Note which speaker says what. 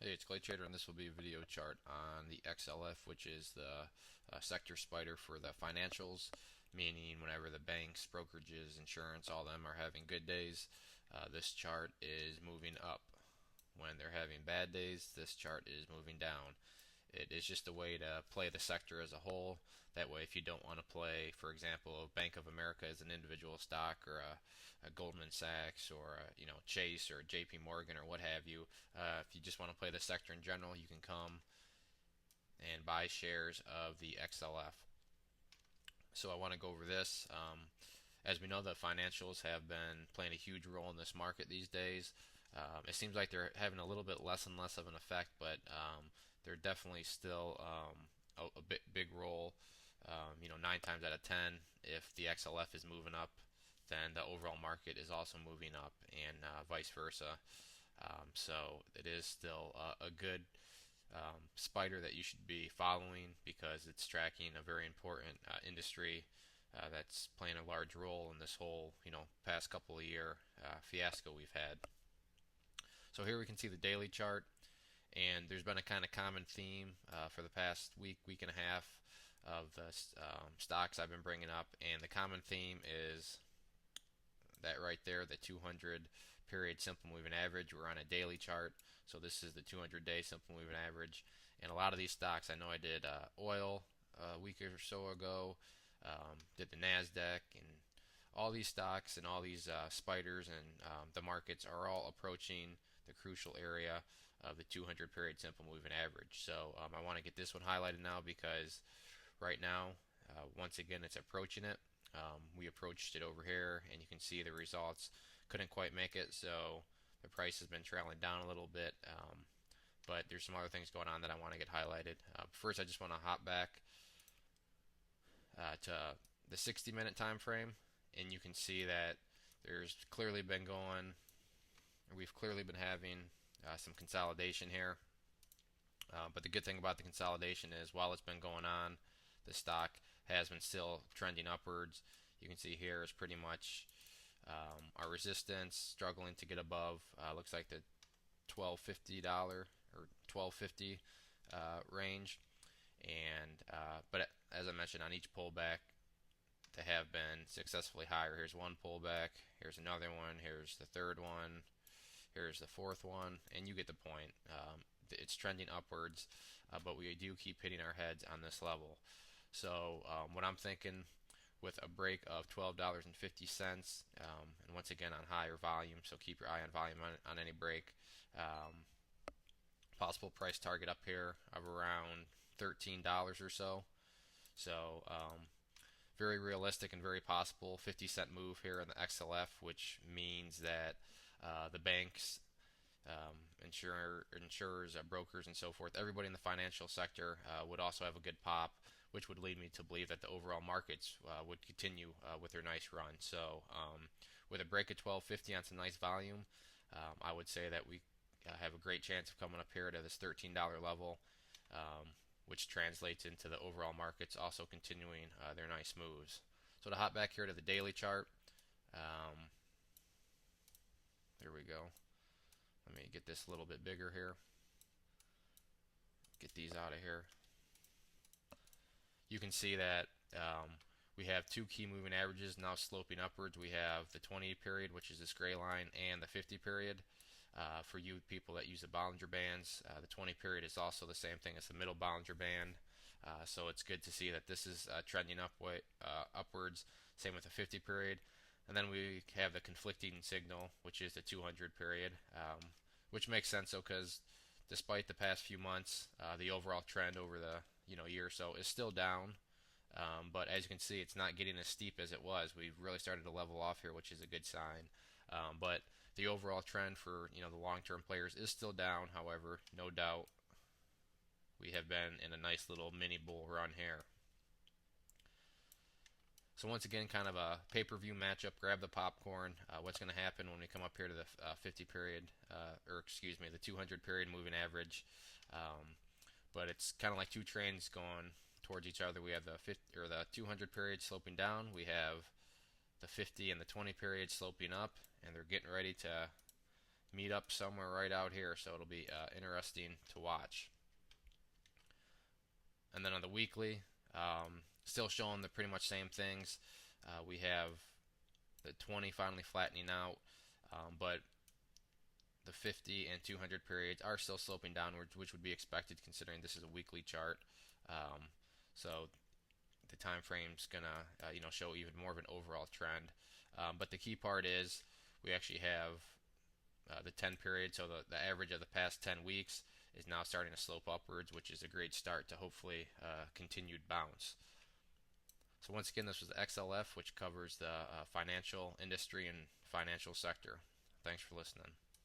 Speaker 1: Hey, it's Clay Trader, and this will be a video chart on the XLF, which is the sector spider for the financials, meaning whenever the banks, brokerages, insurance, all of them are having good days, this chart is moving up. When they're having bad days, this chart is moving down. It is just a way to play the sector as a whole. That way, if you don't want to play, for example, Bank of America as an individual stock, or a Goldman Sachs, or Chase, or J.P. Morgan, or what have you, if you just want to play the sector in general, you can come and buy shares of the XLF. So I want to go over this. As we know, the financials have been playing a huge role in this market these days. It seems like they're having a little bit less and less of an effect, but they're definitely still a big role. 9 times out of 10, if the XLF is moving up, then the overall market is also moving up, and vice versa. So it is still a good spider that you should be following because it's tracking a very important industry that's playing a large role in this whole past couple of year fiasco we've had. So here we can see the daily chart, and there's been a kind of common theme for the past week and a half of the stocks I've been bringing up, and the common theme is that right there, the 200 period simple moving average. We're on a daily chart, so this is the 200-day simple moving average. And a lot of these stocks, I know I did oil a week or so ago, did the Nasdaq, and all these stocks and all these spiders and the markets are all approaching the crucial area of the 200 period simple moving average. So I want to get this one highlighted now because right now, once again, it's approaching it. We approached it over here, and you can see the results. Couldn't quite make it, so the price has been trailing down a little bit. But there's some other things going on that I want to get highlighted. First, I just want to hop back to the 60-minute time frame, and you can see that there's clearly been going. We've clearly been having some consolidation here. But the good thing about the consolidation is while it's been going on, the stock has been still trending upwards. You can see here is pretty much our resistance, struggling to get above. Looks like the $12.50 or $12.50 range. And but as I mentioned, on each pullback, they have been successfully higher. Here's one pullback. Here's another one. Here's the third one. Here's the fourth one, and you get the point. It's trending upwards, but we do keep hitting our heads on this level. So what I'm thinking, with a break of $12.50, and once again on higher volume, so keep your eye on volume on any break. Possible price target up here of around $13 or so. So very realistic and very possible 50-cent move here in the XLF, which means that the banks, insurers, brokers, and so forth, everybody in the financial sector would also have a good pop, which would lead me to believe that the overall markets would continue with their nice run. So with a break of 1250 on some nice volume, I would say that we have a great chance of coming up here to this $13 level, which translates into the overall markets also continuing their nice moves. So to hop back here to the daily chart, there we go. Let me get this a little bit bigger here. Get these out of here. You can see that we have two key moving averages now sloping upwards. We have the 20 period, which is this gray line, and the 50 period. For you people that use the Bollinger Bands, the 20 period is also the same thing as the middle Bollinger Band. So it's good to see that this is trending upwards. Same with the 50 period. And then we have the conflicting signal, which is the 200 period, which makes sense though, because despite the past few months, the overall trend over the year or so is still down. But as you can see, it's not getting as steep as it was. We've really started to level off here, which is a good sign. But the overall trend for the long-term players is still down. However, no doubt we have been in a nice little mini bull run here. So once again, kind of a pay-per-view matchup. Grab the popcorn. What's going to happen when we come up here to the 50 period, or excuse me, the 200 period moving average? But it's kind of like two trains going towards each other. We have the 50 or the 200 period sloping down. We have the 50 and the 20 period sloping up, and they're getting ready to meet up somewhere right out here, so it'll be interesting to watch. And then on the weekly, still showing the pretty much same things. We have the 20 finally flattening out, but the 50 and 200 periods are still sloping downwards, which would be expected considering this is a weekly chart. So the time frame's gonna show even more of an overall trend. But the key part is we actually have the 10 period, so the average of the past 10 weeks is now starting to slope upwards, which is a great start to hopefully continued bounce. So once again, this was the XLF, which covers the financial industry and financial sector. Thanks for listening.